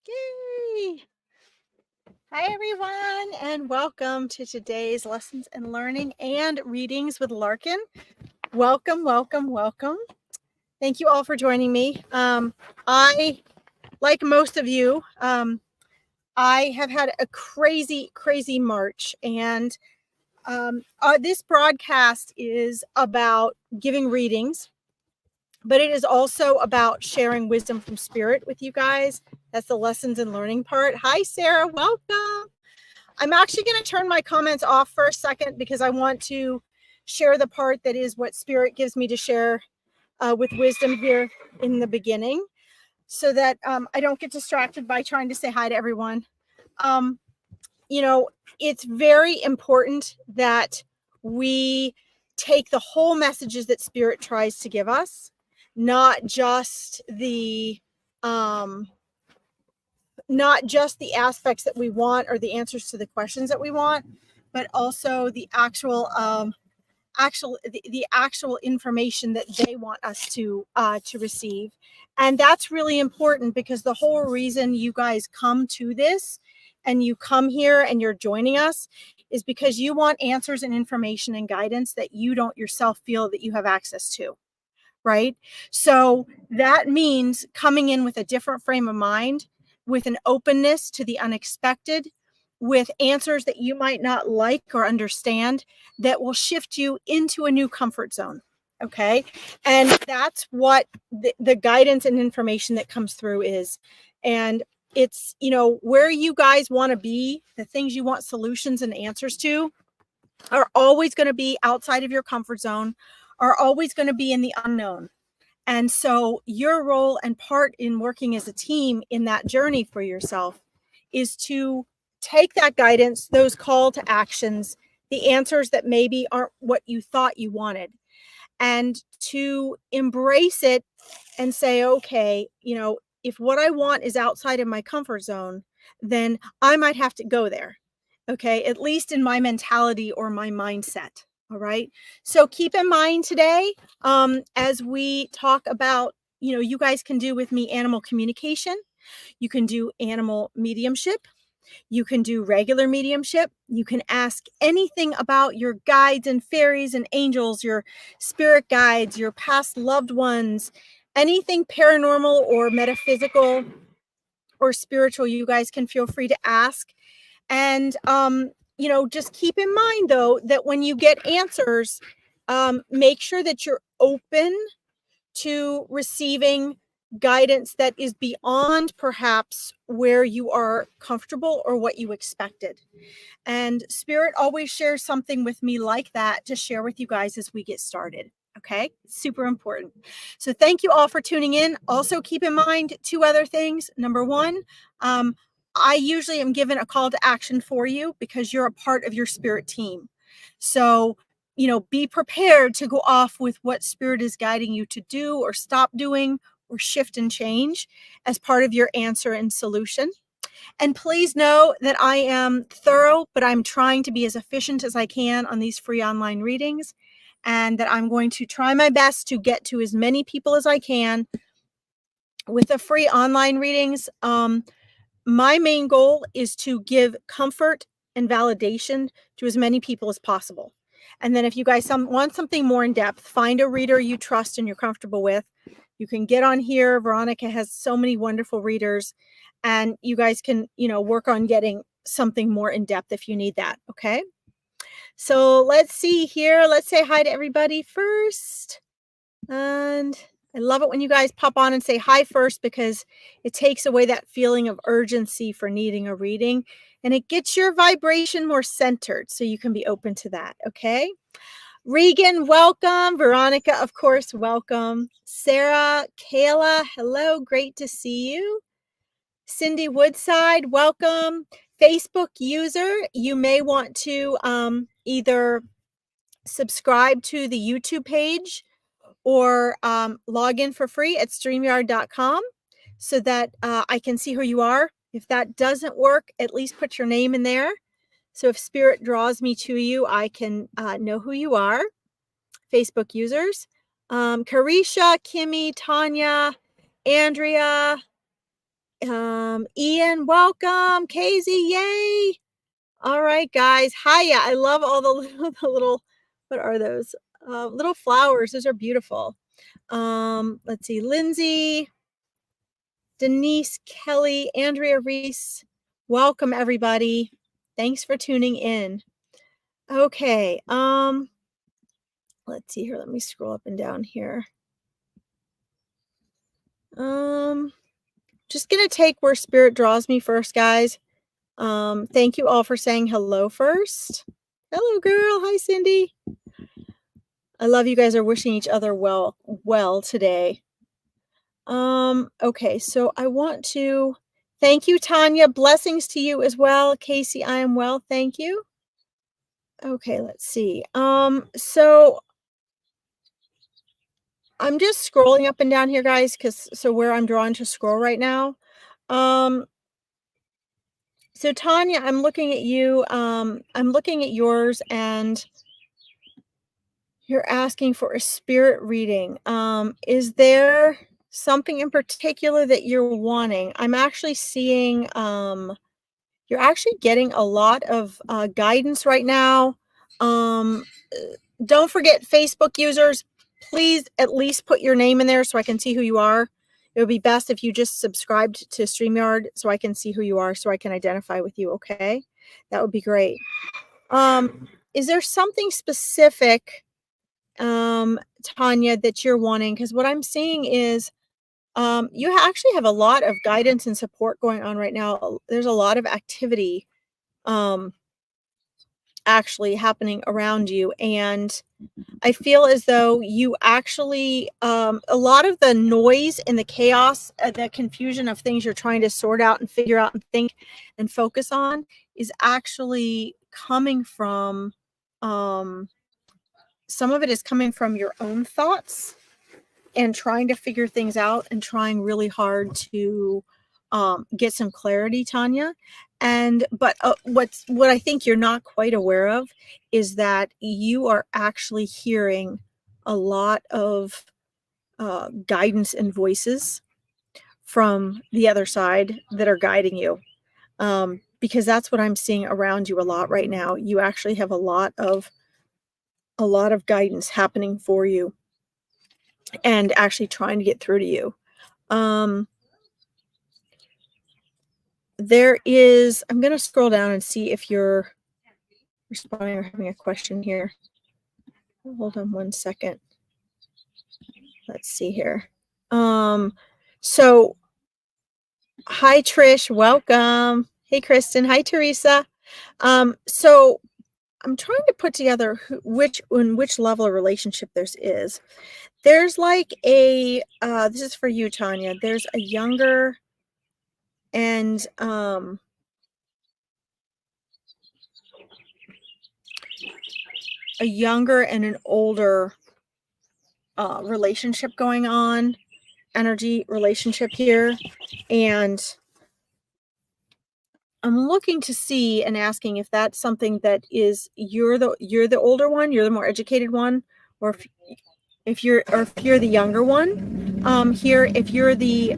Yay! Hi, everyone, and welcome to today's lessons and learning and readings with Larkin. Welcome, welcome, welcome. Thank you all for joining me. I, like most of you, I have had a crazy, crazy March, and this broadcast is about giving readings, but it is also about sharing wisdom from spirit with you guys. That's the lessons and learning part. Hi, Sarah. Welcome. I'm actually going to turn my comments off for a second because I want to share the part that is what spirit gives me to share with wisdom here in the beginning so that I don't get distracted by trying to say hi to everyone. Um, you know, it's very important that we take the whole messages that spirit tries to give us, not just the aspects that we want or the answers to the questions that we want, but also the actual information that they want us to receive. And that's really important because the whole reason you guys come to this and you come here and you're joining us is because you want answers and information and guidance that you don't yourself feel that you have access to. Right? So that means coming in with a different frame of mind, with an openness to the unexpected, with answers that you might not like or understand that will shift you into a new comfort zone. Okay. And that's what the guidance and information that comes through is. And it's, where you guys want to be, the things you want solutions and answers to are always going to be outside of your comfort zone, are always going to be in the unknown. And so your role and part in working as a team in that journey for yourself is to take that guidance, those call to actions, the answers that maybe aren't what you thought you wanted, and to embrace it and say, okay, if what I want is outside of my comfort zone, then I might have to go there. Okay, at least in my mentality or my mindset. All right. So keep in mind today, as we talk about, you guys can do with me animal communication. You can do animal mediumship. You can do regular mediumship. You can ask anything about your guides and fairies and angels, your spirit guides, your past loved ones, anything paranormal or metaphysical or spiritual, you guys can feel free to ask. And, just keep in mind, though, that when you get answers, make sure that you're open to receiving guidance that is beyond perhaps where you are comfortable or what you expected. And spirit always shares something with me like that to share with you guys as we get started. Okay, super important. So thank you all for tuning in. Also keep in mind two other things. Number one, I usually am given a call to action for you because you're a part of your spirit team. So, be prepared to go off with what spirit is guiding you to do or stop doing or shift and change as part of your answer and solution. And please know that I am thorough, but I'm trying to be as efficient as I can on these free online readings, and that I'm going to try my best to get to as many people as I can with the free online readings. My main goal is to give comfort and validation to as many people as possible. And then if you guys want something more in depth, find a reader you trust and you're comfortable with. You can get on here. Veronica has so many wonderful readers, and you guys can, work on getting something more in depth if you need that. Okay. So let's see here. Let's say hi to everybody first. And I love it when you guys pop on and say hi first because it takes away that feeling of urgency for needing a reading, and it gets your vibration more centered so you can be open to that. Okay. Regan, welcome. Veronica, of course, welcome. Sarah, Kayla, hello. Great to see you. Cindy Woodside, welcome. Facebook user, you may want to either subscribe to the YouTube page or log in for free at StreamYard.com so that I can see who you are. If that doesn't work, at least put your name in there. So if spirit draws me to you, I can know who you are. Facebook users. Carisha, Kimmy, Tanya, Andrea, Ian, welcome. Casey, yay. All right, guys. Hiya. I love all the little, what are those? Little flowers. Those are beautiful. Let's see. Lindsay, Denise, Kelly, Andrea Reese. Welcome, everybody. Thanks for tuning in. Okay. Let's see here. Let me scroll up and down here. Just gonna take where spirit draws me first, guys. Thank you all for saying hello first. Hello, girl. Hi, Cindy. I love you guys are wishing each other well today. Okay, so I want to thank you, Tanya. Blessings to you as well. Casey, I am well. Thank you. Okay, let's see. So I'm just scrolling up and down here, guys, so where I'm drawn to scroll right now. So Tanya, I'm looking at you. I'm looking at yours, and you're asking for a spirit reading. Is there something in particular that you're wanting? I'm actually seeing you're actually getting a lot of guidance right now. Don't forget, Facebook users, please at least put your name in there so I can see who you are. It would be best if you just subscribed to StreamYard so I can see who you are, so I can identify with you, okay? That would be great. Is there something specific, Tanya, that you're wanting? Because what I'm seeing is you actually have a lot of guidance and support going on right now. There's a lot of activity actually happening around you, and I feel as though you actually a lot of the noise and the chaos, the confusion of things you're trying to sort out and figure out and think and focus on is actually coming from some of it is coming from your own thoughts and trying to figure things out and trying really hard to get some clarity, Tanya. But what I think you're not quite aware of is that you are actually hearing a lot of guidance and voices from the other side that are guiding you. Because that's what I'm seeing around you a lot right now. You actually have a lot of guidance happening for you and actually trying to get through to you. I'm going to scroll down and see if you're responding or having a question here. Hold on one second. Let's see here. So hi, Trish. Welcome. Hey, Kristen. Hi, Teresa. So I'm trying to put together which level of relationship is. There's like this is for you, Tanya. There's a younger and an older relationship going on, energy relationship here, and I'm looking to see and asking if that's something that is you're the older one, you're the more educated one, or if you're the younger one here, if you're the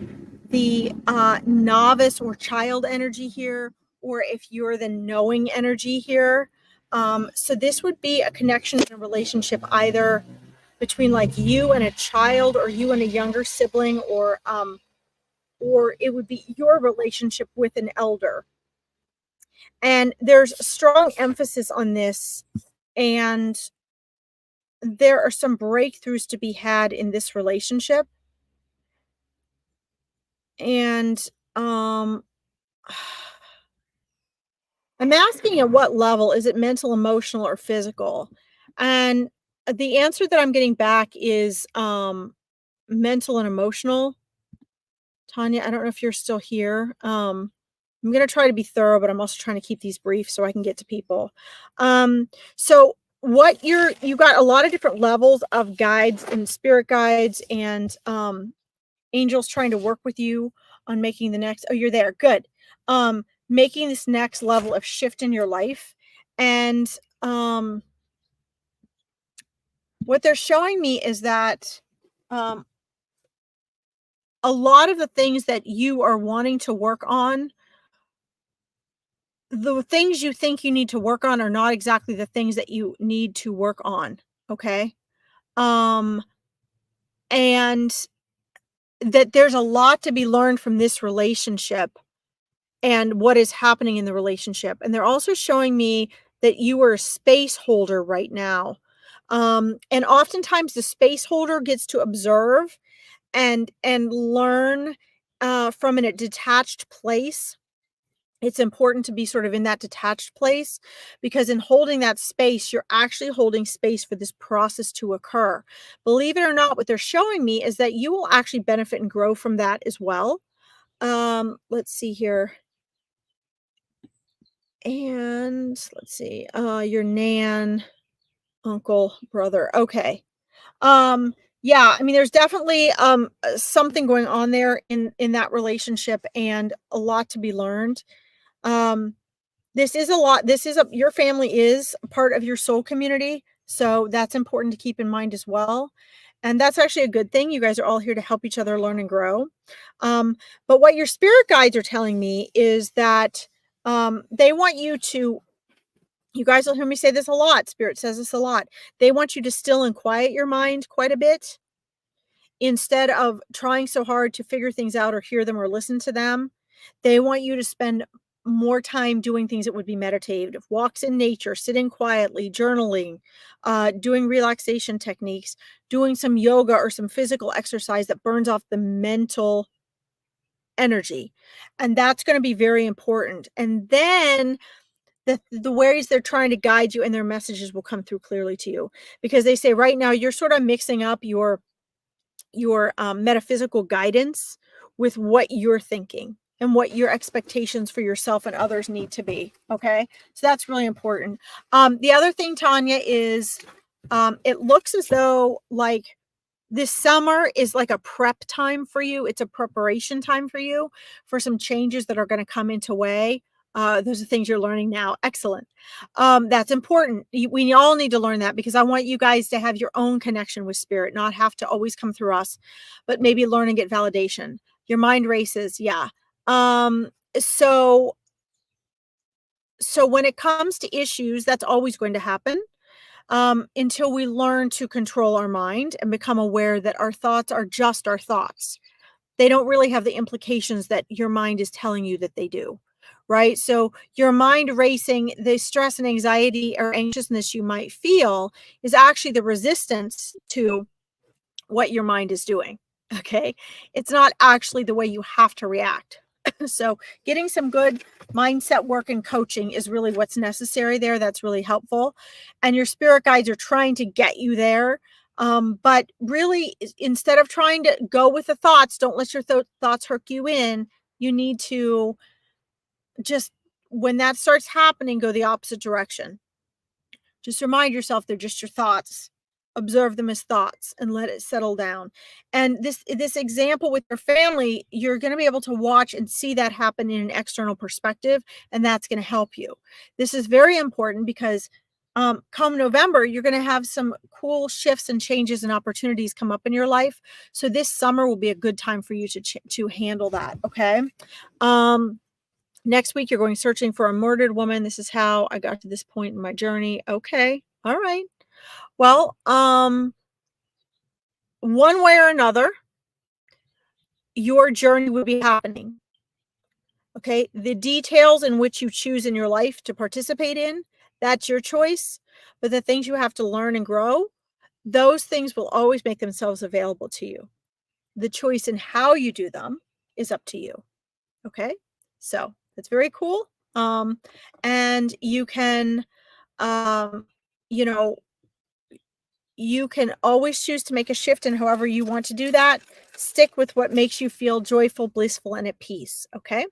novice or child energy here, or if you're the knowing energy here. So this would be a connection in a relationship either between like you and a child, or you and a younger sibling, or it would be your relationship with an elder. And there's a strong emphasis on this, and there are some breakthroughs to be had in this relationship. And I'm asking at what level. Is it mental, emotional, or physical? And the answer that I'm getting back is mental and emotional. Tanya, I don't know if you're still here. I'm going to try to be thorough, but I'm also trying to keep these brief so I can get to people. So what you got a lot of different levels of guides and spirit guides and angels trying to work with you on making the next. Oh, you're there. Good. Making this next level of shift in your life. And what they're showing me is that a lot of the things that you are wanting to work on, the things you think you need to work on are not exactly the things that you need to work on, okay? Um, and that there's a lot to be learned from this relationship and what is happening in the relationship. And they're also showing me that you are a space holder right now. And oftentimes the space holder gets to observe and learn from a detached place. It's important to be sort of in that detached place, because in holding that space, you're actually holding space for this process to occur. Believe it or not, what they're showing me is that you will actually benefit and grow from that as well. Let's see here. And let's see, your nan, uncle, brother. Okay. Yeah, I mean, there's definitely something going on there in that relationship, and a lot to be learned. Um, this is a lot. This is your family is a part of your soul community, so that's important to keep in mind as well. And that's actually a good thing. You guys are all here to help each other learn and grow. But what your spirit guides are telling me is that they want you to, you guys will hear me say this a lot. Spirit says this a lot. They want you to still and quiet your mind quite a bit instead of trying so hard to figure things out or hear them or listen to them. They want you to spend more time doing things that would be meditative, walks in nature, sitting quietly, journaling, doing relaxation techniques, doing some yoga or some physical exercise that burns off the mental energy. And that's going to be very important. And then the ways they're trying to guide you and their messages will come through clearly to you, because they say right now you're sort of mixing up your metaphysical guidance with what you're thinking and what your expectations for yourself and others need to be. Okay. So that's really important. The other thing, Tanya, is it looks as though like this summer is like a prep time for you. It's a preparation time for you for some changes that are going to come into way. Those are things you're learning now. Excellent. That's important. We all need to learn that, because I want you guys to have your own connection with spirit, not have to always come through us, but maybe learn and get validation. Your mind races. Yeah. So when it comes to issues, that's always going to happen, until we learn to control our mind and become aware that our thoughts are just our thoughts. They don't really have the implications that your mind is telling you that they do, right? So your mind racing, the stress and anxiety or anxiousness you might feel is actually the resistance to what your mind is doing. Okay. It's not actually the way you have to react. So getting some good mindset work and coaching is really what's necessary there. That's really helpful. And your spirit guides are trying to get you there. But really, instead of trying to go with the thoughts, don't let your thoughts hook you in. You need to just, when that starts happening, go the opposite direction. Just remind yourself they're just your thoughts. Observe them as thoughts and let it settle down. And this example with your family, you're going to be able to watch and see that happen in an external perspective, and that's going to help you. This is very important because come November, you're going to have some cool shifts and changes and opportunities come up in your life. So this summer will be a good time for you to handle that. Okay. Next week, you're going searching for a murdered woman. This is how I got to this point in my journey. Okay. All right. Well, one way or another, your journey will be happening. Okay. The details in which you choose in your life to participate in, that's your choice. But the things you have to learn and grow, those things will always make themselves available to you. The choice in how you do them is up to you. Okay. So that's very cool. And you can, you know, you can always choose to make a shift in however you want to do that. Stick with what makes you feel joyful, blissful, and at peace. Okay.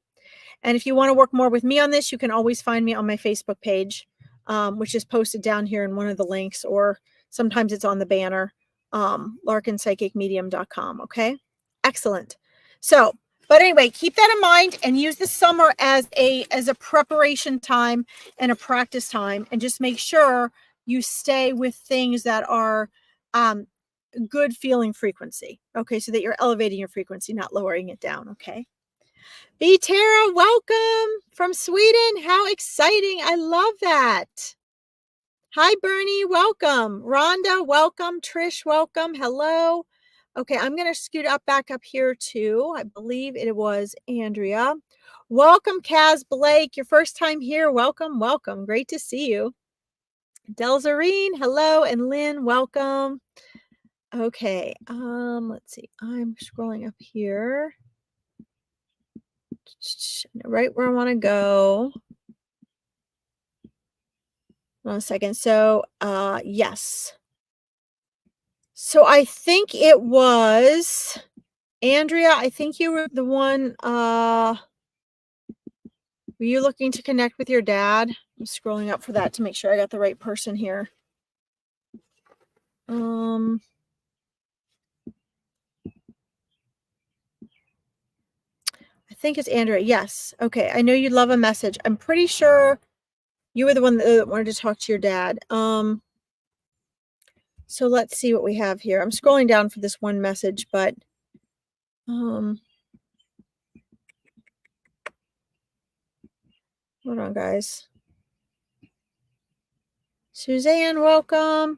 And if you want to work more with me on this, you can always find me on my Facebook page, which is posted down here in one of the links, or sometimes it's on the banner, larkinpsychicmedium.com. Okay. Excellent. So, but anyway, keep that in mind and use the summer as a preparation time and a practice time, and just make sure you stay with things that are good feeling frequency. Okay, so that you're elevating your frequency, not lowering it down. Okay. B Tara, welcome from Sweden. How exciting. I love that. Hi, Bernie. Welcome. Rhonda, welcome. Trish, welcome. Hello. Okay, I'm going to scoot up back up here too. I believe it was Andrea. Welcome, Kaz Blake. Your first time here. Welcome, welcome. Great to see you. Delzarine, hello. And Lynn, welcome. Okay, let's see. I'm scrolling up here. Right where I want to go. One second. So, yes. So I think it was Andrea. I think you were the one, were you looking to connect with your dad? I'm scrolling up for that to make sure I got the right person here. I think it's Andrea. Yes. Okay. I know you'd love a message. I'm pretty sure you were the one that wanted to talk to your dad. So let's see what we have here. I'm scrolling down for this one message, but hold on, guys. Suzanne, welcome.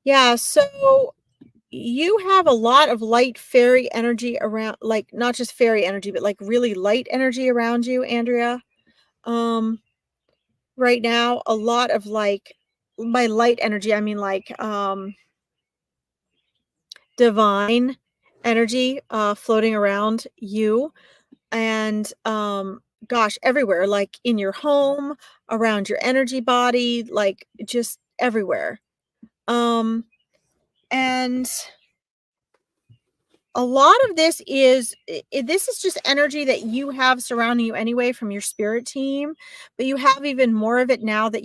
Yeah, so you have a lot of light fairy energy around, like not just fairy energy, but like really light energy around you, Andrea. Right now, a lot of like, by light energy, I mean like divine energy floating around you. And gosh, everywhere, like in your home, around your energy body, like just everywhere. And a lot of this is just energy that you have surrounding you anyway from your spirit team, but you have even more of it now that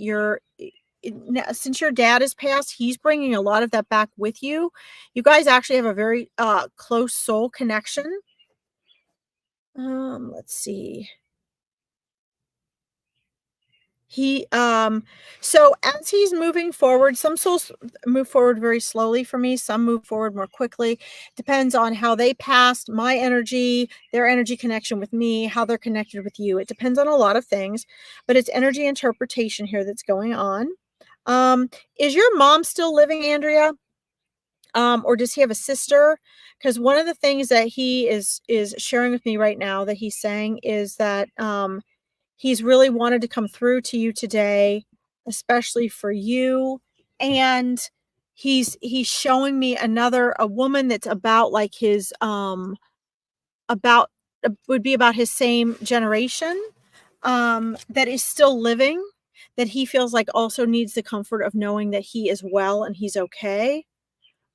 since your dad has passed, he's bringing a lot of that back with you. You guys actually have a very close soul connection. Let's see. So as he's moving forward, some souls move forward very slowly for me, some move forward more quickly. Depends on how they passed, my energy, their energy connection with me, how they're connected with you. It depends on a lot of things, but it's energy interpretation here that's going on. Is your mom still living, Andrea? Or does he have a sister? Because one of the things that he is sharing with me right now that he's saying is that he's really wanted to come through to you today, especially for you. And he's showing me a woman that's about like his about would be about his same generation, that is still living, that he feels like also needs the comfort of knowing that he is well and he's okay.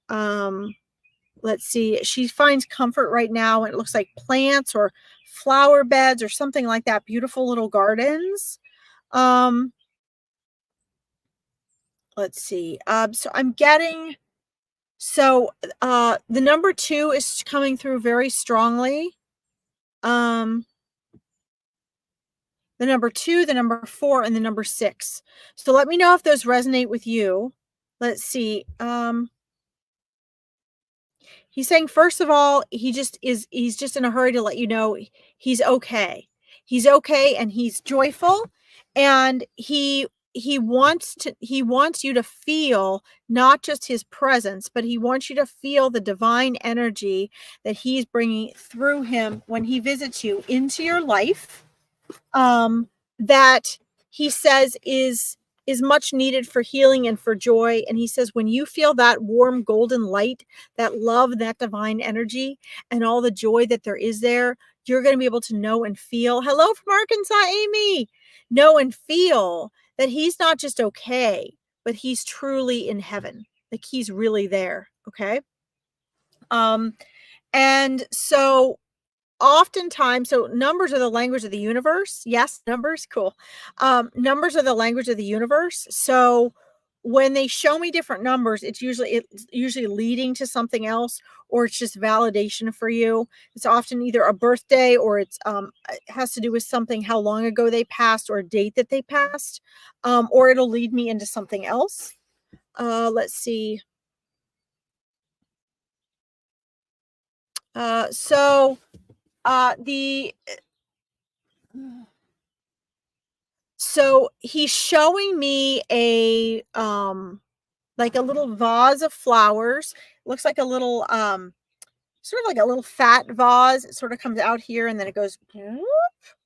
Let's see. She finds comfort right now. And it looks like plants or flower beds or something like that. Beautiful little gardens. Let's see. So I'm getting, the number 2 is coming through very strongly. The number 2, the number 4, and the number 6. So let me know if those resonate with you. Let's see. He's saying, first of all, he's just in a hurry to let you know he's okay. He's okay and he's joyful, and he wants you to feel not just his presence, but he wants you to feel the divine energy that he's bringing through him when he visits you into your life. That he says is much needed for healing and for joy. And he says, when you feel that warm golden light, that love, that divine energy, and all the joy that there is there, you're going to be able to know and feel. Hello from Arkansas, Amy. Know and feel that he's not just okay, but he's truly in heaven. Like he's really there. Okay. And so oftentimes, so numbers are the language of the universe. Yes, numbers, cool. Numbers are the language of the universe. So when they show me different numbers, it's usually leading to something else, or it's just validation for you. It's often either a birthday, or it has to do with something, how long ago they passed, or a date that they passed, or it'll lead me into something else. Let's see. So the so he's showing me a like a little vase of flowers. Looks like a little sort of like a little fat vase. It sort of comes out here and then it goes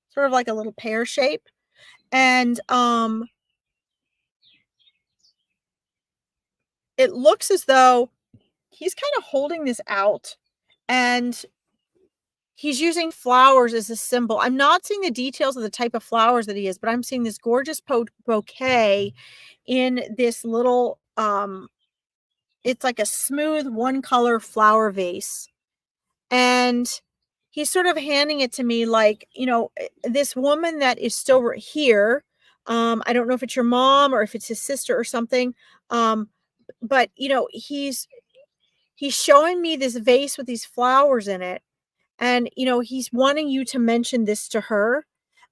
sort of like a little pear shape. And it looks as though he's kind of holding this out and he's using flowers as a symbol. I'm not seeing the details of the type of flowers that he is, but I'm seeing this gorgeous bouquet in this little it's like a smooth one color flower vase. And he's sort of handing it to me like, this woman that is still here. I don't know if it's your mom or if it's his sister or something. But he's showing me this vase with these flowers in it. And, he's wanting you to mention this to her,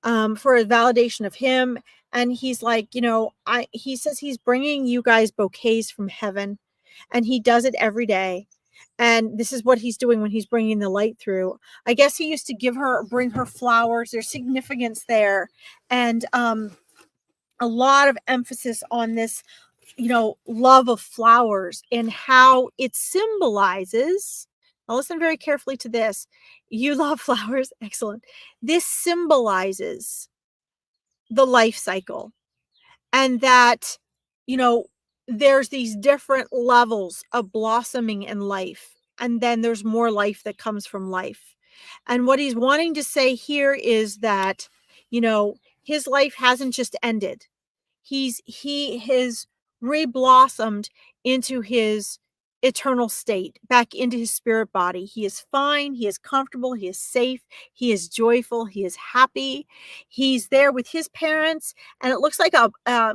for a validation of him. And he's like, he says he's bringing you guys bouquets from heaven and he does it every day. And this is what he's doing when he's bringing the light through. I guess he used to bring her flowers. There's significance there. And, a lot of emphasis on this, love of flowers and how it symbolizes. Now listen very carefully to this. You love flowers. Excellent. This symbolizes the life cycle and that, you know, there's these different levels of blossoming in life. And then there's more life that comes from life. And what he's wanting to say here is that, his life hasn't just ended. He has re-blossomed into his eternal state, back into his spirit body. He is fine, he is comfortable, he is safe, he is joyful, he is happy. He's there with his parents, and it looks like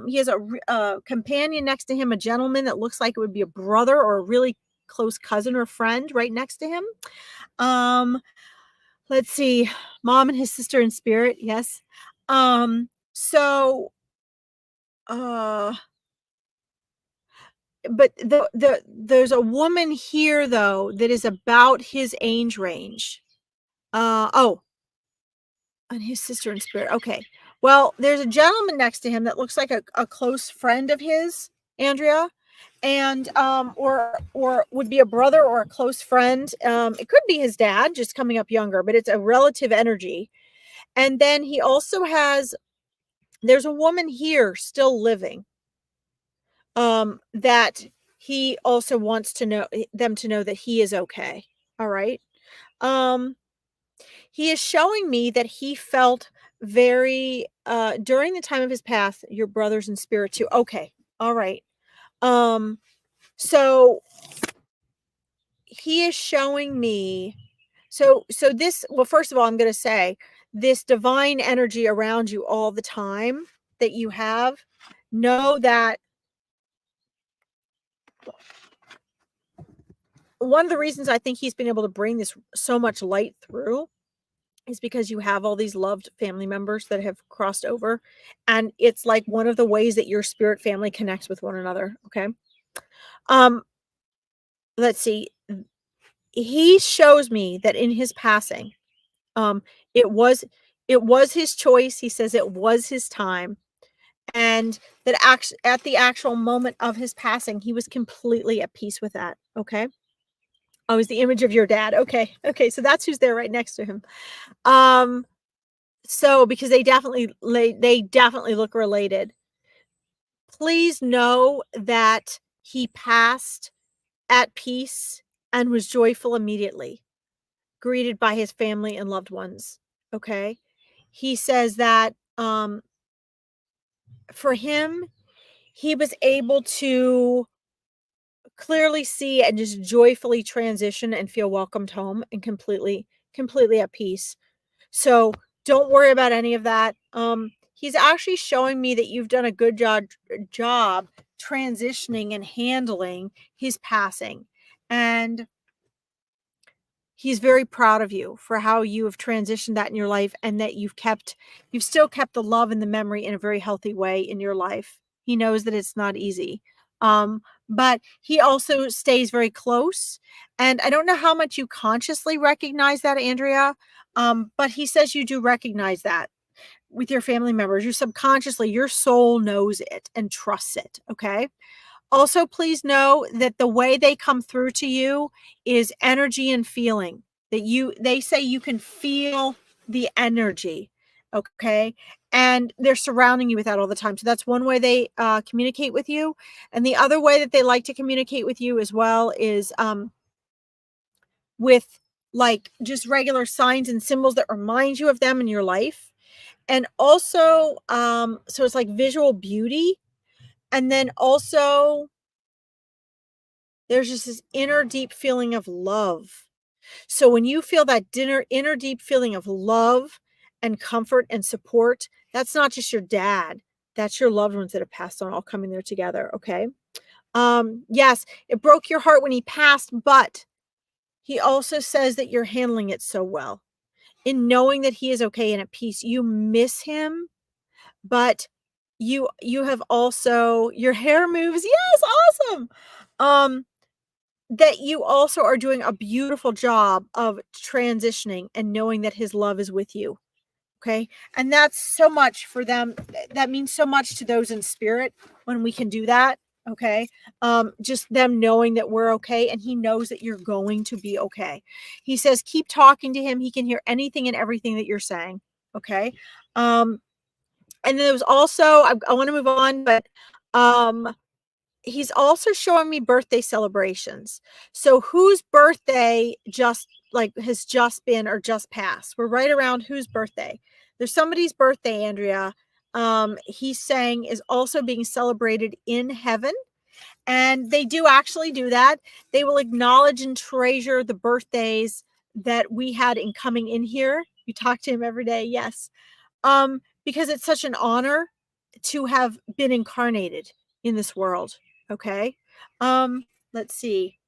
he has a companion next to him, a gentleman that looks like it would be a brother or a really close cousin or friend right next to him. Let's see, mom and his sister in spirit, yes. So but there's a woman here though that is about his age range. Oh, and his sister in spirit. Okay. Well, there's a gentleman next to him that looks like a close friend of his, Andrea, and or would be a brother or a close friend. It could be his dad, just coming up younger, but it's a relative energy. And then he also has. There's a woman here still living. That he also wants them to know that he is okay. All right. Um, he is showing me that he felt very during the time of his path, your brothers in spirit too. Okay. All right. Um, so he is showing me so this, well, first of all, I'm going to say this divine energy around you all the time that you have, know that one of the reasons I think he's been able to bring this so much light through is because you have all these loved family members that have crossed over. And it's like one of the ways that your spirit family connects with one another. Okay. Um, let's see. He shows me that in his passing, um, it was it was his choice. He says it was his time. And that at the actual moment of his passing, he was completely at peace with that. Okay. Oh, is the image of your dad. Okay. Okay. So that's who's there right next to him. So because they definitely look related. Please know that he passed at peace and was joyful immediately, greeted by his family and loved ones. Okay. He says that for him, he was able to clearly see and just joyfully transition and feel welcomed home and completely at peace. So don't worry about any of that. He's actually showing me that you've done a good job transitioning and handling his passing. And he's very proud of you for how you have transitioned that in your life and that you've still kept the love and the memory in a very healthy way in your life. He knows that it's not easy. but he also stays very close. And I don't know how much you consciously recognize that, Andrea, but he says you do recognize that with your family members. You subconsciously, your soul knows it and trusts it. Okay. Also, please know that the way they come through to you is energy and feeling. They say you can feel the energy. Okay. And they're surrounding you with that all the time. So that's one way they communicate with you. And the other way that they like to communicate with you as well is with like just regular signs and symbols that remind you of them in your life. And also, so it's like visual beauty. And then also, there's just this inner deep feeling of love. So when you feel that inner deep feeling of love and comfort and support, that's not just your dad. That's your loved ones that have passed on all coming there together. Okay. Yes, it broke your heart when he passed, but he also says that you're handling it so well in knowing that he is okay and at peace. You miss him, but you have also, your hair moves. Yes, awesome. That you also are doing a beautiful job of transitioning and knowing that his love is with you. Okay. And that's so much for them. That means so much to those in spirit when we can do that. Okay. Just them knowing that we're okay. And he knows that you're going to be okay. He says, keep talking to him. He can hear anything and everything that you're saying. Okay. And then there was also, I want to move on, but, he's also showing me birthday celebrations. So whose birthday has just been or just passed? We're right around whose birthday. There's somebody's birthday, Andrea. He's saying is also being celebrated in heaven. And they do actually do that. They will acknowledge and treasure the birthdays that we had in coming in here. You talk to him every day. Yes. Because it's such an honor to have been incarnated in this world. Okay. Let's see.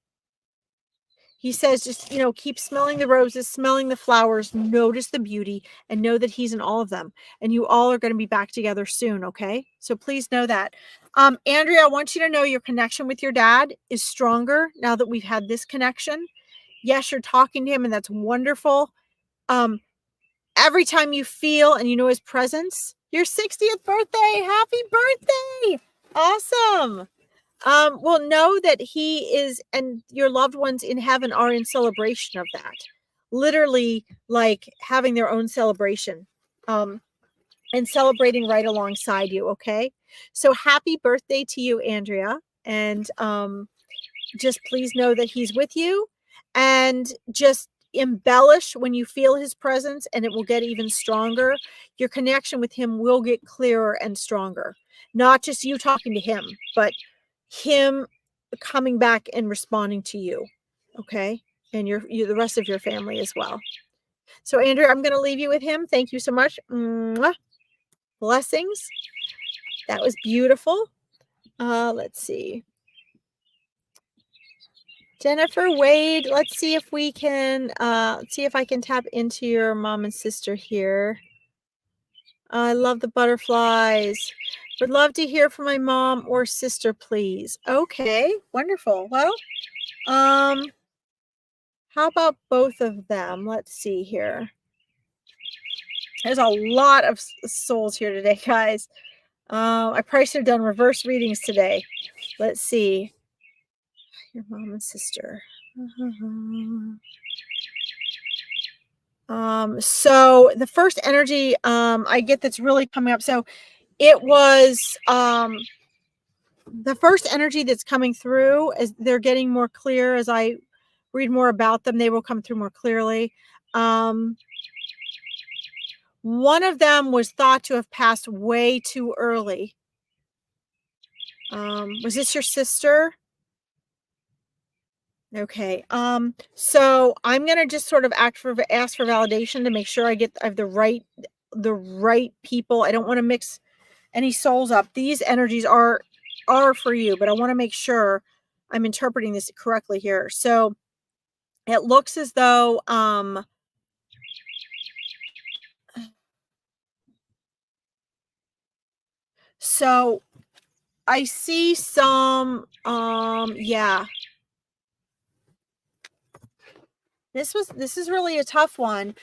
He says, just, keep smelling the roses, smelling the flowers, notice the beauty, and know that he's in all of them. And you all are going to be back together soon. Okay. So please know that. Andrea, I want you to know your connection with your dad is stronger now that we've had this connection. Yes, you're talking to him, and that's wonderful. Every time you feel and you know his presence, your 60th birthday, happy birthday. Awesome. Well, know that he is, and your loved ones in heaven are in celebration of that. Literally, like having their own celebration, and celebrating right alongside you. Okay. So happy birthday to you, Andrea. And, just please know that he's with you, and just embellish when you feel his presence, and it will get even stronger. Your connection with him will get clearer and stronger. Not just you talking to him, but him coming back and responding to you. Okay. And the rest of your family as well. So Andrea, I'm going to leave you with him. Thank you so much. Mwah. Blessings. That was beautiful. Let's see. Jennifer Wade, let's see if we can see if I can tap into your mom and sister here. I love the butterflies. Would love to hear from my mom or sister, please. Okay, wonderful. Well, how about both of them? Let's see here. There's a lot of souls here today, guys. I probably should have done reverse readings today. Let's see. Your mom and sister. So the first energy I get that's really coming up. So it was the first energy that's coming through, as they're getting more clear as I read more about them, they will come through more clearly. One of them was thought to have passed way too early. Was this your sister? Okay. So I'm gonna just sort of ask for validation to make sure I have the right people. I don't want to mix any souls up. These energies are for you, but I want to make sure I'm interpreting this correctly here. So it looks as though so I see some, yeah. This is really a tough one.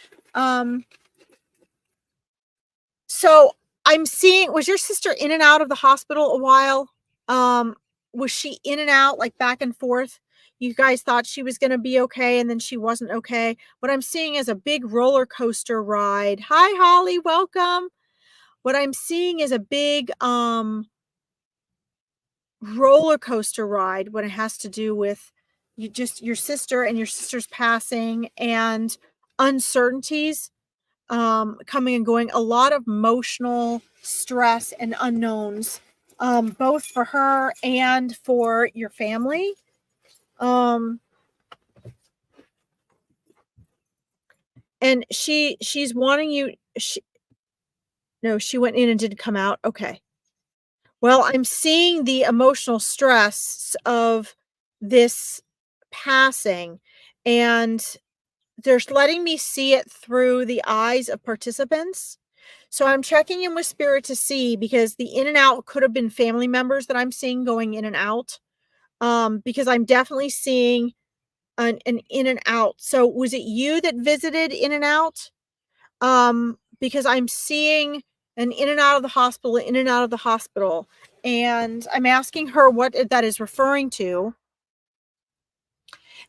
So I'm seeing, was your sister in and out of the hospital a while? Um, was she in and out, like back and forth? You guys thought she was going to be okay and then she wasn't okay. What I'm seeing is a big roller coaster ride. Hi, Holly, welcome. What I'm seeing is a big roller coaster ride when it has to do with your sister and your sister's passing and uncertainties coming and going, a lot of emotional stress and unknowns, both for her and for your family. And she's wanting you. No, she went in and didn't come out. Okay. Well, I'm seeing the emotional stress of this passing, and there's letting me see it through the eyes of participants. So I'm checking in with spirit to see, because the in and out could have been family members that I'm seeing going in and out. Because I'm definitely seeing an in and out. So was it you that visited in and out? Because I'm seeing an in and out of the hospital, in and out of the hospital. And I'm asking her what that is referring to.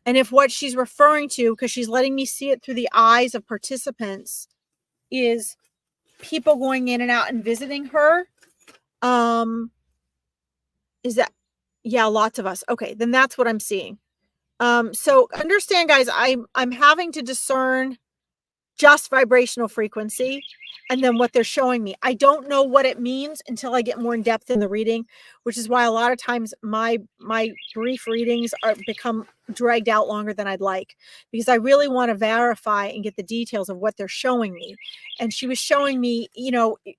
And if what she's referring to, because she's letting me see it through the eyes of participants, is people going in and out and visiting her. Is that, yeah, lots of us. Okay, then that's what I'm seeing. So understand, guys, I'm having to discern just vibrational frequency and then what they're showing me. I don't know what it means until I get more in depth in the reading, which is why a lot of times my brief readings become dragged out longer than I'd like, because I really want to verify and get the details of what they're showing me. And she was showing me,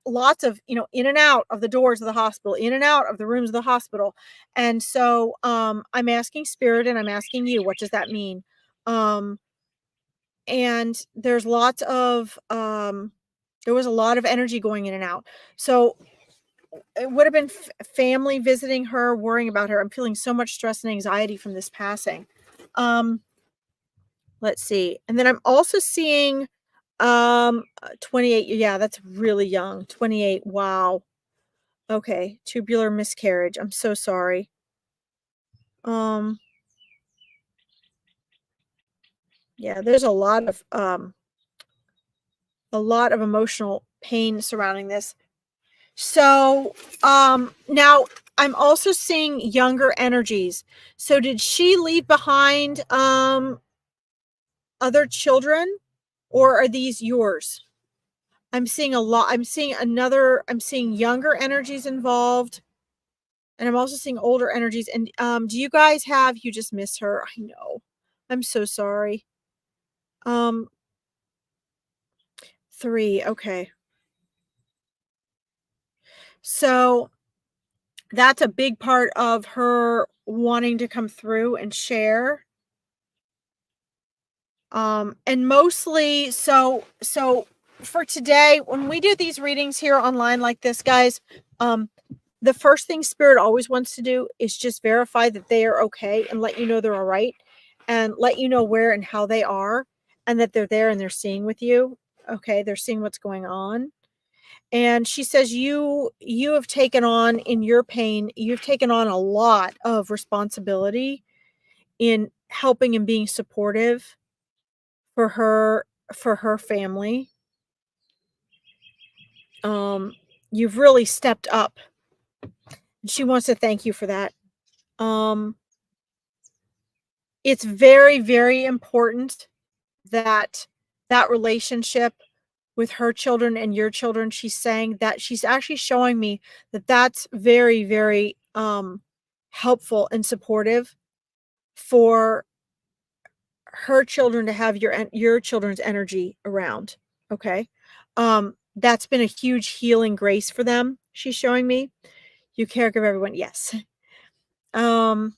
lots of, in and out of the doors of the hospital, in and out of the rooms of the hospital. And so I'm asking spirit and I'm asking you, what does that mean? And there's lots of there was a lot of energy going in and out. So it would have been family visiting her, worrying about her. I'm feeling so much stress and anxiety from this passing. Let's see. And then I'm also seeing 28. Yeah, that's really young. 28. Wow. Okay, tubular miscarriage. I'm so sorry. Yeah, there's a lot of emotional pain surrounding this. So, now I'm also seeing younger energies. So did she leave behind, other children, or are these yours? I'm seeing a lot. I'm seeing younger energies involved, and I'm also seeing older energies. And, do you guys you just miss her? I know. I'm so sorry. 3. Okay. So that's a big part of her wanting to come through and share. And mostly, so for today, when we do these readings here online like this, guys, the first thing spirit always wants to do is just verify that they are okay and let you know they're all right, and let you know where and how they are, and that they're there and they're seeing with you. Okay, they're seeing what's going on. And she says you have taken on, in your pain, you've taken on a lot of responsibility in helping and being supportive for her family. You've really stepped up. She wants to thank you for that. It's very, very important that that relationship with her children and your children, she's saying that she's actually showing me that that's very, very helpful and supportive for her children to have your children's energy around. Okay. That's been a huge healing grace for them. She's showing me. You caregiver everyone. Yes. And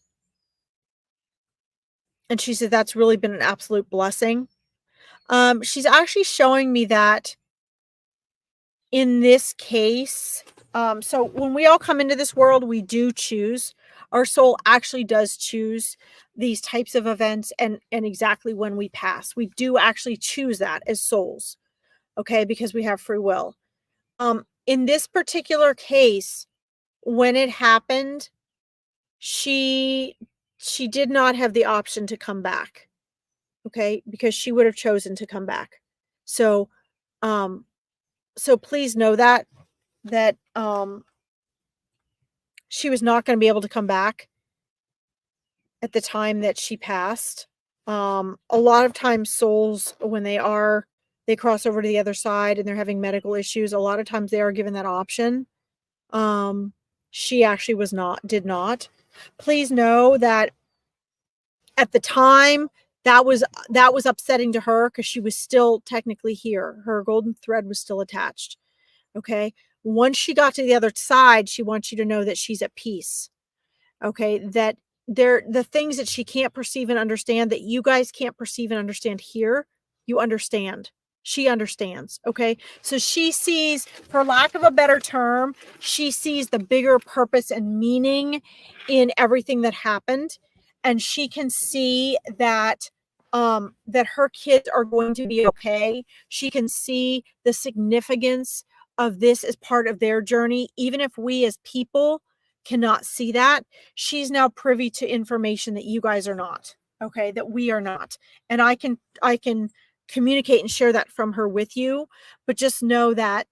she said that's really been an absolute blessing. She's actually showing me that in this case, So when we all come into this world, we do choose. Our soul actually does choose these types of events and exactly when we pass. We do actually choose that as souls, okay, because we have free will. In this particular case, when it happened, she did not have the option to come back, okay, because she would have chosen to come back. So, um, so please know that that she was not going to be able to come back at the time that she passed. A lot of times souls, when they cross over to the other side and they're having medical issues, a lot of times they are given that option. Um, she actually did not. Please know that at the time that was upsetting to her because she was still technically here. Her golden thread was still attached. Okay. Once she got to the other side, she wants you to know that she's at peace. Okay, that the things that she can't perceive and understand, that you guys can't perceive and understand here, you understand. She understands. Okay, so she sees, for lack of a better term, she sees the bigger purpose and meaning in everything that happened, and she can see that that her kids are going to be okay. She can see the significance of this as part of their journey, even if we as people cannot see that. She's now privy to information that you guys are not, okay, that we are not. And I can communicate and share that from her with you, but just know that,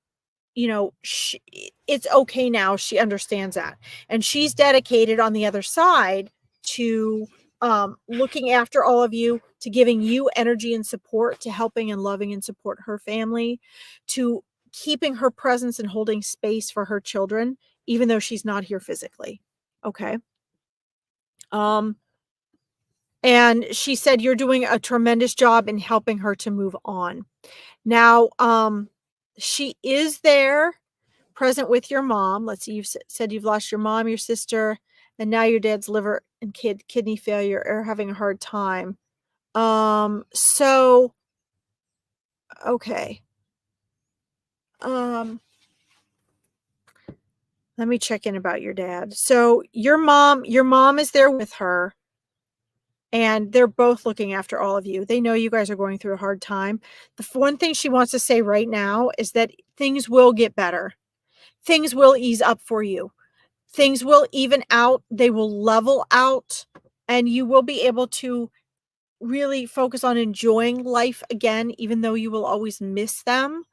it's okay now. She understands that, and she's dedicated on the other side to looking after all of you, to giving you energy and support, to helping and loving and support her family, to keeping her presence and holding space for her children, even though she's not here physically. Okay. Um, and she said you're doing a tremendous job in helping her to move on. Now, she is there present with your mom. Let's see, you've said you've lost your mom, your sister, and now your dad's liver and kidney failure are having a hard time. So okay. Um, let me check in about your dad. So your mom is there with her, and they're both looking after all of you. They know you guys are going through a hard time. The one thing she wants to say right now is that things will get better. Things will ease up for you. Things will even out. They will level out, and you will be able to really focus on enjoying life again, even though you will always miss them.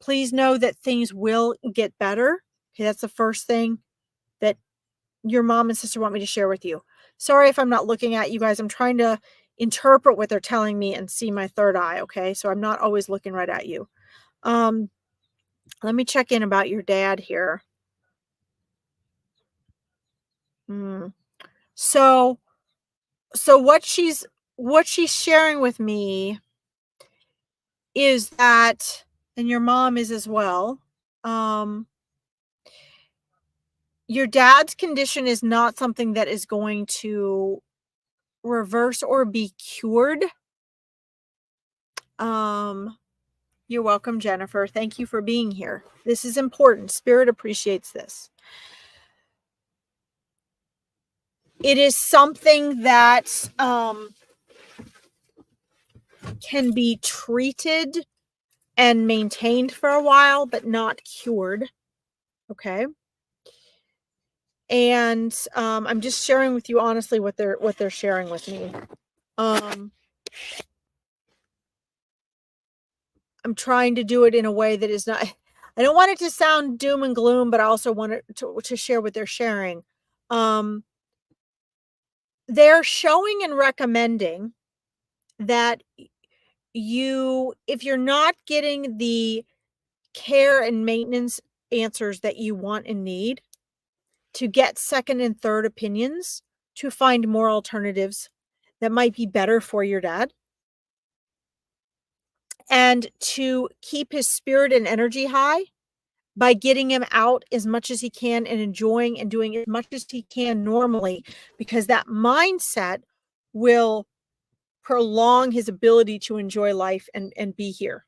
Please know that things will get better. Okay, that's the first thing that your mom and sister want me to share with you. Sorry if I'm not looking at you guys. I'm trying to interpret what they're telling me and see my third eye, okay? So I'm not always looking right at you. Let me check in about your dad here. Mm. So what she's sharing with me is that, and your mom is as well, your dad's condition is not something that is going to reverse or be cured. You're welcome, Jennifer. Thank you for being here. This is important. Spirit appreciates this. It is something that can be treated and maintained for a while, but not cured. Okay. And I'm just sharing with you honestly what they're sharing with me. I'm trying to do it in a way that is not. I don't want it to sound doom and gloom, but I also want it to share what they're sharing. They're showing and recommending that if you're not getting the care and maintenance answers that you want and need, to get second and third opinions, to find more alternatives that might be better for your dad, and to keep his spirit and energy high by getting him out as much as he can and enjoying and doing as much as he can normally, because that mindset will prolong his ability to enjoy life and be here.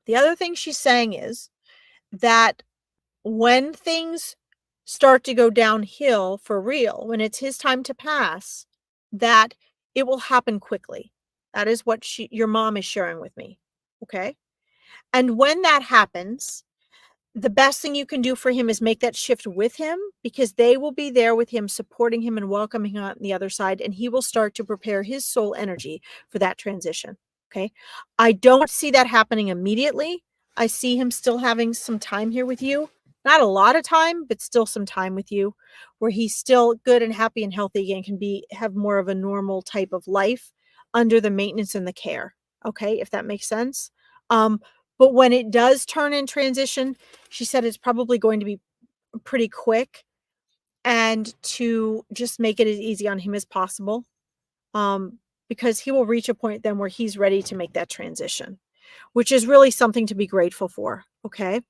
The other thing she's saying is that when things start to go downhill for real, when it's his time to pass, that it will happen quickly. That is what your mom is sharing with me. Okay. And when that happens, the best thing you can do for him is make that shift with him, because they will be there with him, supporting him and welcoming him on the other side. And he will start to prepare his soul energy for that transition. Okay. I don't see that happening immediately. I see him still having some time here with you. Not a lot of time, but still some time with you, where he's still good and happy and healthy and can have more of a normal type of life under the maintenance and the care. Okay. If that makes sense. But when it does turn in transition, she said it's probably going to be pretty quick, and to just make it as easy on him as possible. Because he will reach a point then where he's ready to make that transition, which is really something to be grateful for. Okay.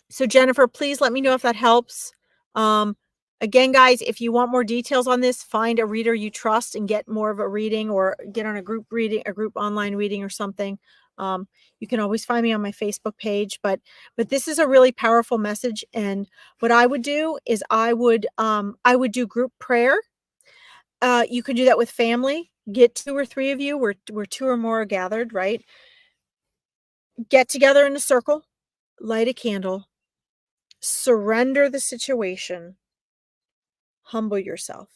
So Jennifer, please let me know if that helps. Um, Again, guys, if you want more details on this, find a reader you trust and get more of a reading, or get on a group reading, a group online reading or something. You can always find me on my Facebook page, but this is a really powerful message. And what I would do is I would do group prayer. You can do that with family. Get 2 or 3 of you, where 2 or more are gathered, right? Get together in a circle, light a candle, surrender the situation, humble yourself,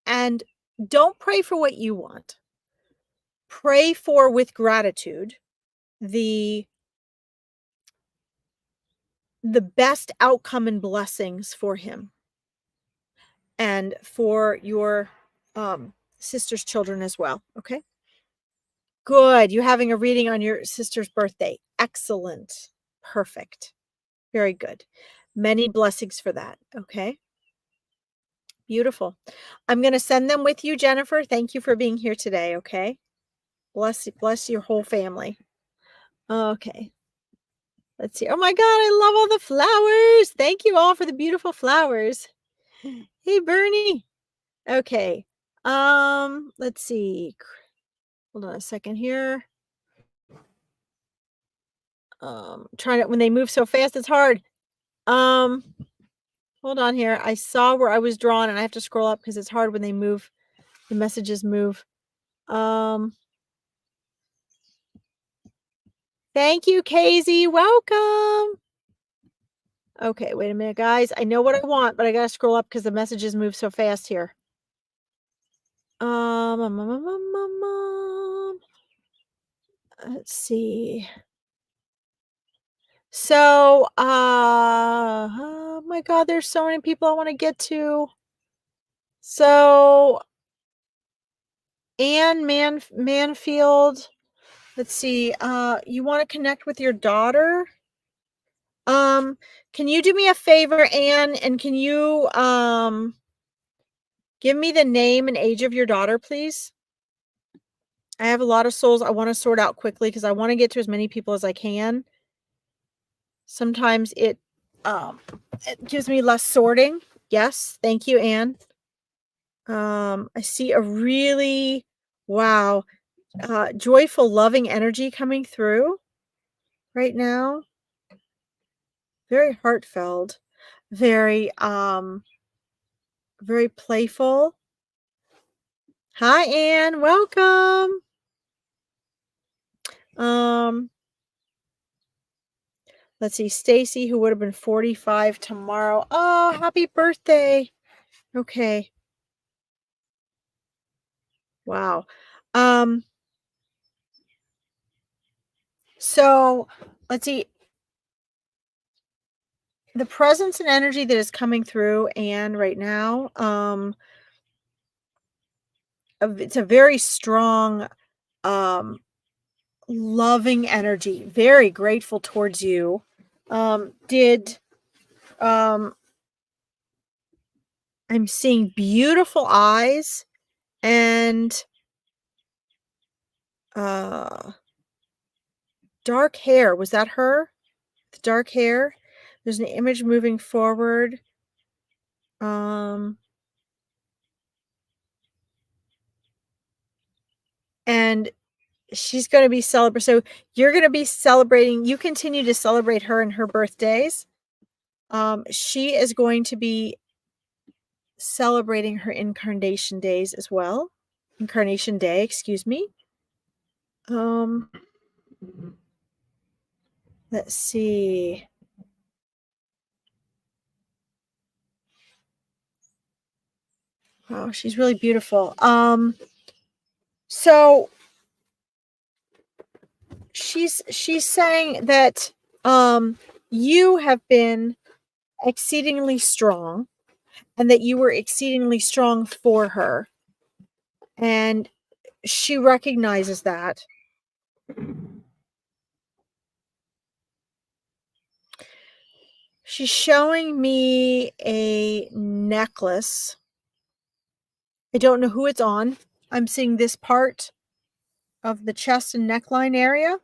and don't pray for what you want. Pray for, with gratitude, the best outcome and blessings for him and for your sister's children as well. Okay. Good. You having a reading on your sister's birthday. Excellent. Perfect. Very good. Many blessings for that. Okay. Beautiful. I'm going to send them with you, Jennifer. Thank you for being here today. Okay. Bless your whole family. Okay. Let's see. Oh my God, I love all the flowers. Thank you all for the beautiful flowers. Hey, Bernie. Okay. Let's see. Hold on a second here. Trying to, when they move so fast, it's hard. Hold on here. I saw where I was drawn, and I have to scroll up because it's hard when they move. The messages move. Thank you, Casey. Welcome. Okay, wait a minute, guys. I know what I want, but I gotta scroll up because the messages move so fast here. Let's see. So, oh my God, there's so many people I want to get to. So, Anne Manfield. Let's see. You want to connect with your daughter? Can you do me a favor, Anne, and can you give me the name and age of your daughter, please? I have a lot of souls I want to sort out quickly because I want to get to as many people as I can. Sometimes it gives me less sorting. Yes, thank you, Anne. I see a really, wow, joyful, loving energy coming through right now. Very heartfelt, very, very playful. Hi, Anne. Welcome. Let's see, Stacy, who would have been 45 tomorrow. Oh, happy birthday. Okay. Wow. So let's see. The presence and energy that is coming through Anne right now, it's a very strong, loving energy, very grateful towards you. I'm seeing beautiful eyes and dark hair. Was that her? The dark hair? There's an image moving forward. And she's going to be celebrating. So you're going to be celebrating. You continue to celebrate her and her birthdays. She is going to be celebrating her incarnation days as well. Incarnation day, excuse me. Um, let's see. Wow, she's really beautiful. So she's saying that you have been exceedingly strong and that you were exceedingly strong for her, and she recognizes that. She's showing me a necklace. I don't know who it's on. I'm seeing this part of the chest and neckline area.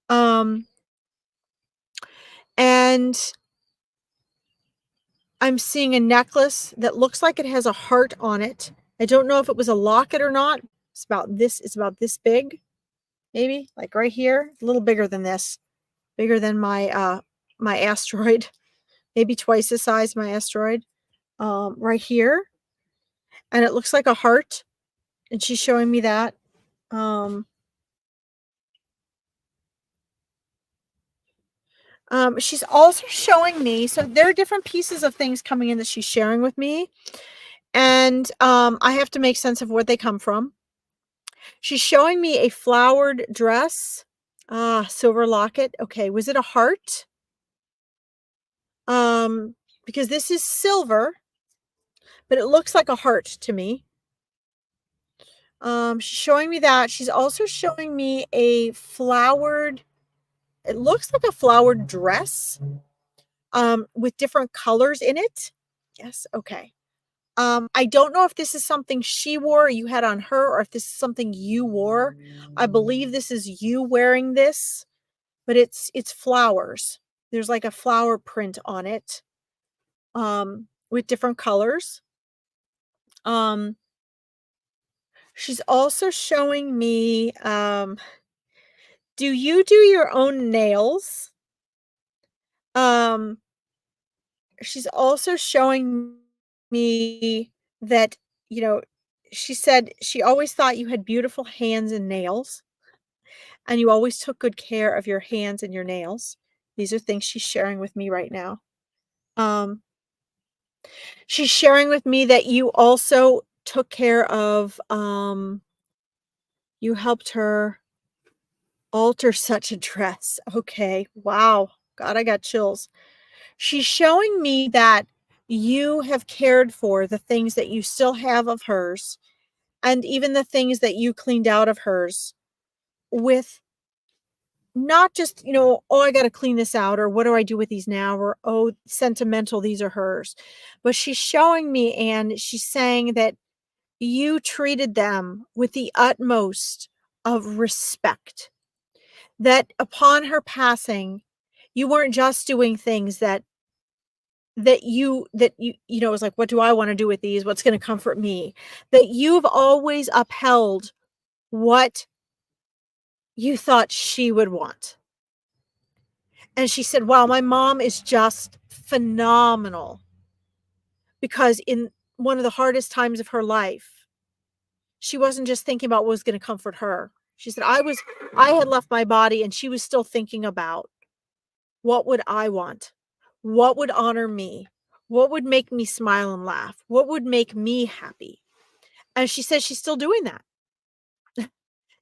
Um, and I'm seeing a necklace that looks like it has a heart on it. I don't know if it was a locket or not. It's about this big, maybe, like right here. A little bigger than this. Bigger than my asteroid. Maybe twice the size of my asteroid. Right here. And it looks like a heart. And she's showing me that. She's also showing me, so there are different pieces of things coming in that she's sharing with me. And I have to make sense of where they come from. She's showing me a flowered dress. Silver locket. Okay, was it a heart? Because this is silver, but it looks like a heart to me. She's showing me that. She's also showing me a flowered, it looks like a flowered dress, with different colors in it. Yes, okay. I don't know if this is something she wore or you had on her, or if this is something you wore. I believe this is you wearing this, but it's flowers. There's like a flower print on it, with different colors. Um, she's also showing me, do you do your own nails? Um, she's also showing me that, you know, she said she always thought you had beautiful hands and nails, and you always took good care of your hands and your nails. These are things she's sharing with me right now. Um, she's sharing with me that you also took care of, you helped her alter such a dress. Okay. Wow. God, I got chills. She's showing me that you have cared for the things that you still have of hers, and even the things that you cleaned out of hers, with not just, oh, I got to clean this out, or what do I do with these now, or, oh, sentimental, these are hers. But she's showing me, and she's saying that you treated them with the utmost of respect, that upon her passing, you weren't just doing things that you was like, what do I want to do with these? What's going to comfort me? That you've always upheld what you thought she would want. And she said, wow, my mom is just phenomenal, because in one of the hardest times of her life, she wasn't just thinking about what was going to comfort her. She said, I had left my body, and she was still thinking about, what would I want? What would honor me? What would make me smile and laugh? What would make me happy? And she says she's still doing that.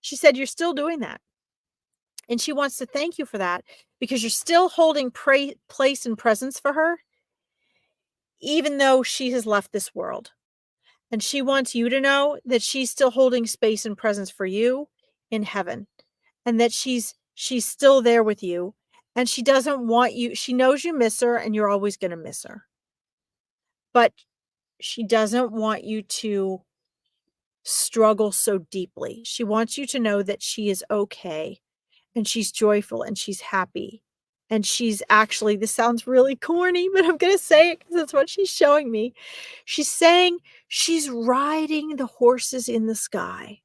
She said, you're still doing that. And she wants to thank you for that, because you're still holding place and presence for her, even though she has left this world. And she wants you to know that she's still holding space and presence for you in heaven, and that she's still there with you. And she doesn't want you, she knows you miss her, and you're always going to miss her. But she doesn't want you to struggle so deeply. She wants you to know that she is okay, and she's joyful, and she's happy. And she's actually, this sounds really corny, but I'm going to say it because that's what she's showing me. She's saying she's riding the horses in the sky.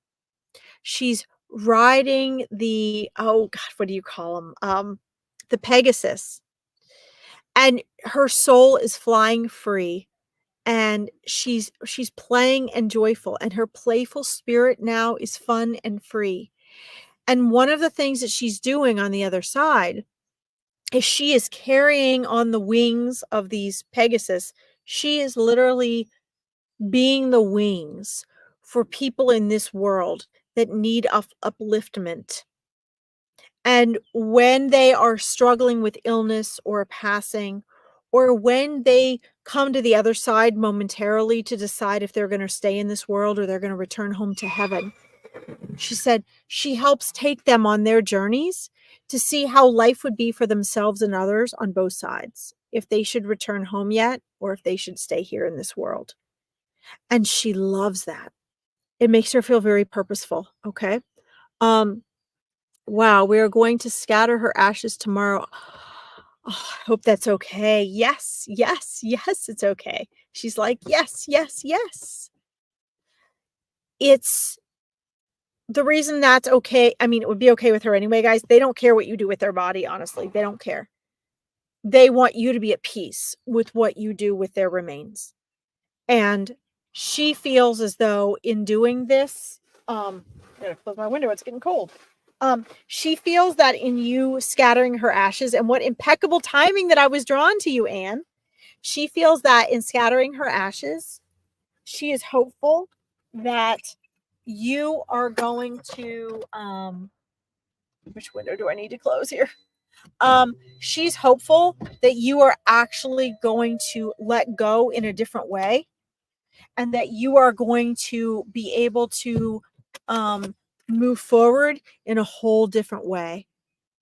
She's riding the, oh God, what do you call them? The Pegasus. and her soul is flying free, and she's playing and joyful, and her playful spirit now is fun and free. And one of the things that she's doing on the other side is she is carrying on the wings of these Pegasus. She is literally being the wings for people in this world that need upliftment. And when they are struggling with illness or a passing, or when they come to the other side momentarily to decide if they're going to stay in this world or they're going to return home to heaven, she said she helps take them on their journeys to see how life would be for themselves and others on both sides, if they should return home yet or if they should stay here in this world. And she loves that. It makes her feel very purposeful. Okay. Um, wow, we are going to scatter her ashes tomorrow. Oh, I hope that's okay. Yes, yes, yes, it's okay. She's like, yes, yes, yes. It's the reason that's okay. I mean, it would be okay with her anyway, guys. They don't care what you do with their body, honestly. They don't care. They want you to be at peace with what you do with their remains. And she feels as though in doing this, I gotta close my window, it's getting cold. She feels that in you scattering her ashes, and what impeccable timing that I was drawn to you, Anne. She feels that in scattering her ashes, she is hopeful that you are going to, which window do I need to close here? She's hopeful that you are actually going to let go in a different way, and that you are going to be able to move forward in a whole different way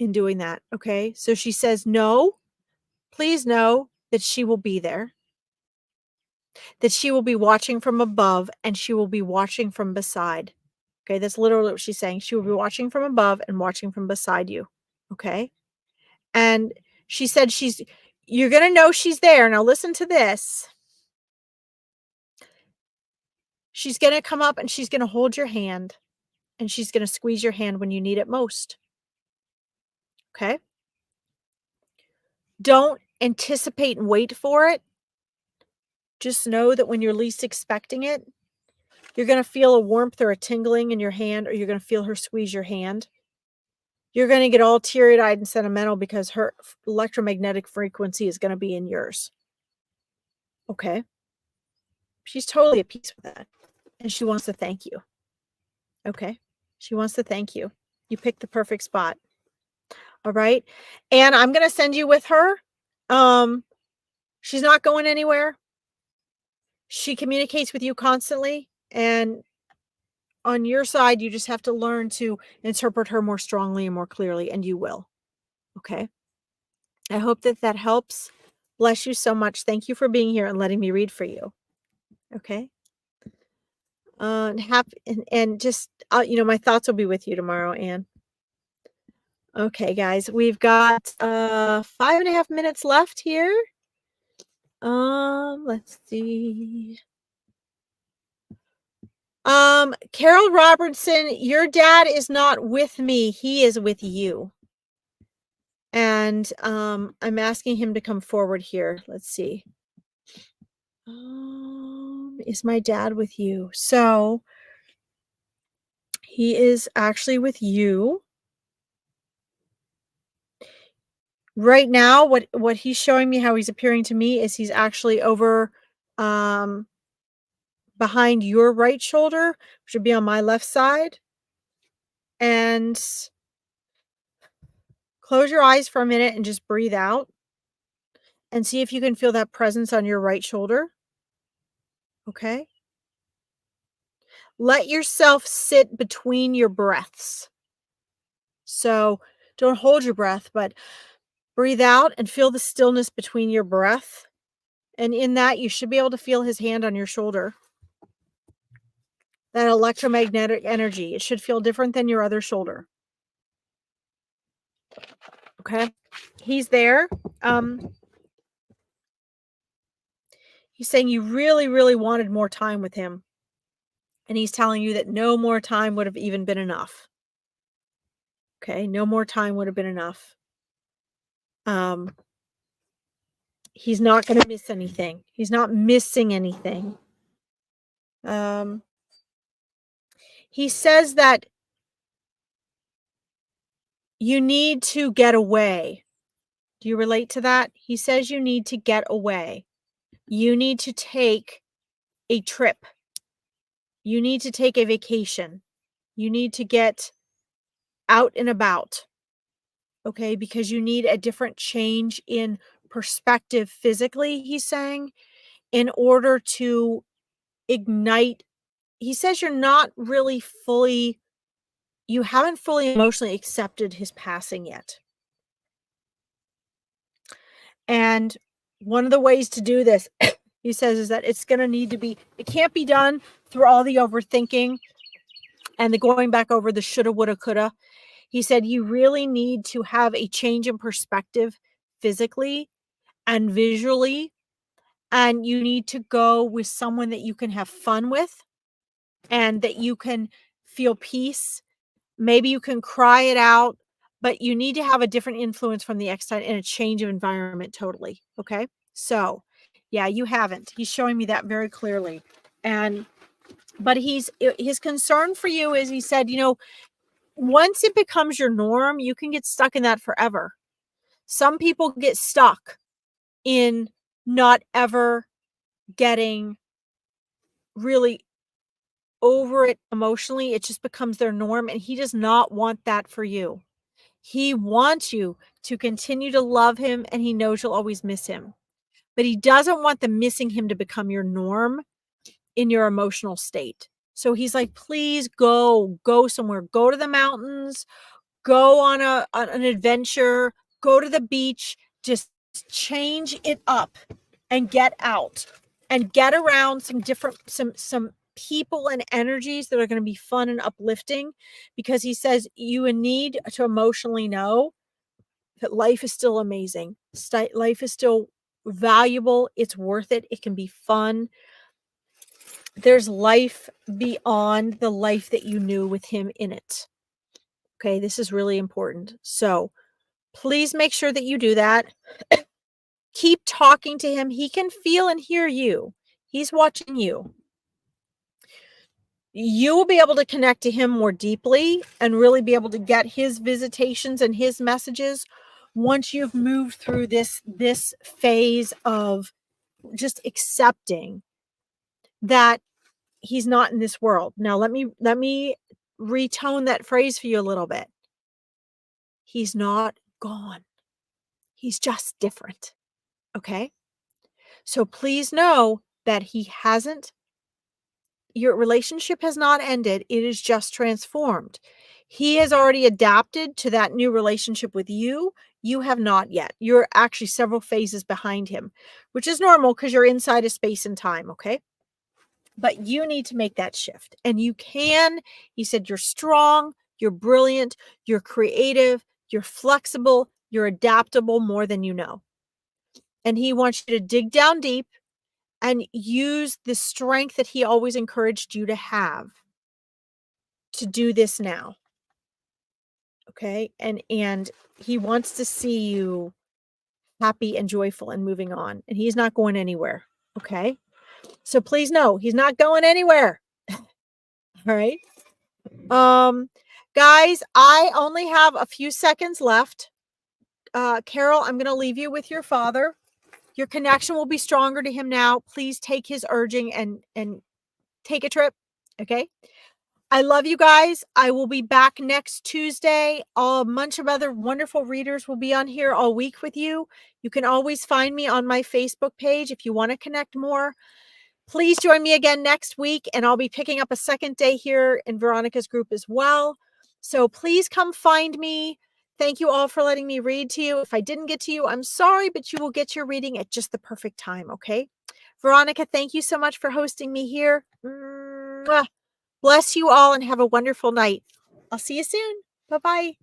in doing that. Okay. So she says, no, please know that she will be there, that she will be watching from above, and she will be watching from beside. Okay. That's literally what she's saying. She will be watching from above and watching from beside you. Okay. And she said you're going to know she's there. Now listen to this. She's going to come up and she's going to hold your hand, and she's going to squeeze your hand when you need it most. Okay. Don't anticipate and wait for it. Just know that when you're least expecting it, you're going to feel a warmth or a tingling in your hand, or you're going to feel her squeeze your hand. You're going to get all teary-eyed and sentimental because her electromagnetic frequency is going to be in yours. Okay. She's totally at peace with that. And she wants to thank you. Okay. She wants to thank you. You picked the perfect spot. All right. And I'm going to send you with her. She's not going anywhere. She communicates with you constantly. And on your side, you just have to learn to interpret her more strongly and more clearly, and you will. Okay. I hope that that helps. Bless you so much. Thank you for being here and letting me read for you. Okay. And just, my thoughts will be with you tomorrow, Anne. Okay, guys, we've got 5.5 minutes left here. Let's see. Carol Robertson, your dad is not with me. He is with you. And I'm asking him to come forward here. Let's see. Is my dad with you? So he is actually with you. Right now, what he's showing me, how he's appearing to me, is he's actually over behind your right shoulder, which would be on my left side. And close your eyes for a minute and just breathe out and see if you can feel that presence on your right shoulder. Okay. Let yourself sit between your breaths. So don't hold your breath, but breathe out and feel the stillness between your breath. And in that, you should be able to feel his hand on your shoulder. That electromagnetic energy. It should feel different than your other shoulder. Okay. He's there. He's saying you really, really wanted more time with him. And he's telling you that no more time would have even been enough. Okay. No more time would have been enough. He's not going to miss anything. He's not missing anything. He says that you need to get away. Do you relate to that? He says you need to get away. You need to take a trip. You need to take a vacation. You need to get out and about. Okay, because you need a different change in perspective physically, he's saying, in order to ignite. He says you're not really fully, you haven't fully emotionally accepted his passing yet. And one of the ways to do this, he says, is that it's going to need to be, it can't be done through all the overthinking and the going back over the shoulda, woulda, coulda. He said you really need to have a change in perspective physically and visually, and you need to go with someone that you can have fun with and that you can feel peace. Maybe you can cry it out, but you need to have a different influence from the outside and a change of environment totally. Okay. So yeah, you haven't. He's showing me that very clearly. But his concern for you is, he said, once it becomes your norm, you can get stuck in that forever. Some people get stuck in not ever getting really over it emotionally. It just becomes their norm, and he does not want that for you. He wants you to continue to love him, and he knows you'll always miss him. But he doesn't want the missing him to become your norm in your emotional state. So he's like, please go somewhere, go to the mountains, go on an adventure, go to the beach, just change it up and get out and get around some different, some people and energies that are going to be fun and uplifting, because he says you need to emotionally know that life is still amazing. Life is still valuable. It's worth it. It can be fun. There's life beyond the life that you knew with him in it. Okay, this is really important. So please make sure that you do that. Keep talking to him. He can feel and hear you. He's watching you. You will be able to connect to him more deeply and really be able to get his visitations and his messages once you've moved through this phase of just accepting that he's not in this world. Now let me retone that phrase for you a little bit. He's not gone. He's just different. Okay? So please know that he hasn't, your relationship has not ended. It is just transformed. He has already adapted to that new relationship with you. You have not yet. You're actually several phases behind him, which is normal because you're inside of space and time. Okay? But you need to make that shift. And you can. He said you're strong, you're brilliant, you're creative, you're flexible, you're adaptable more than you know. And he wants you to dig down deep and use the strength that he always encouraged you to have to do this now. Okay? And he wants to see you happy and joyful and moving on. And he's not going anywhere. Okay? So please know he's not going anywhere. All right? Guys, I only have a few seconds left. Carol, I'm going to leave you with your father. Your connection will be stronger to him now. Please take his urging and take a trip. Okay. I love you guys. I will be back next Tuesday. A bunch of other wonderful readers will be on here all week with you. You can always find me on my Facebook page if you want to connect more. Please join me again next week, and I'll be picking up a second day here in Veronica's group as well. So please come find me. Thank you all for letting me read to you. If I didn't get to you, I'm sorry, but you will get your reading at just the perfect time, okay? Veronica, thank you so much for hosting me here. Mwah. Bless you all and have a wonderful night. I'll see you soon. Bye-bye.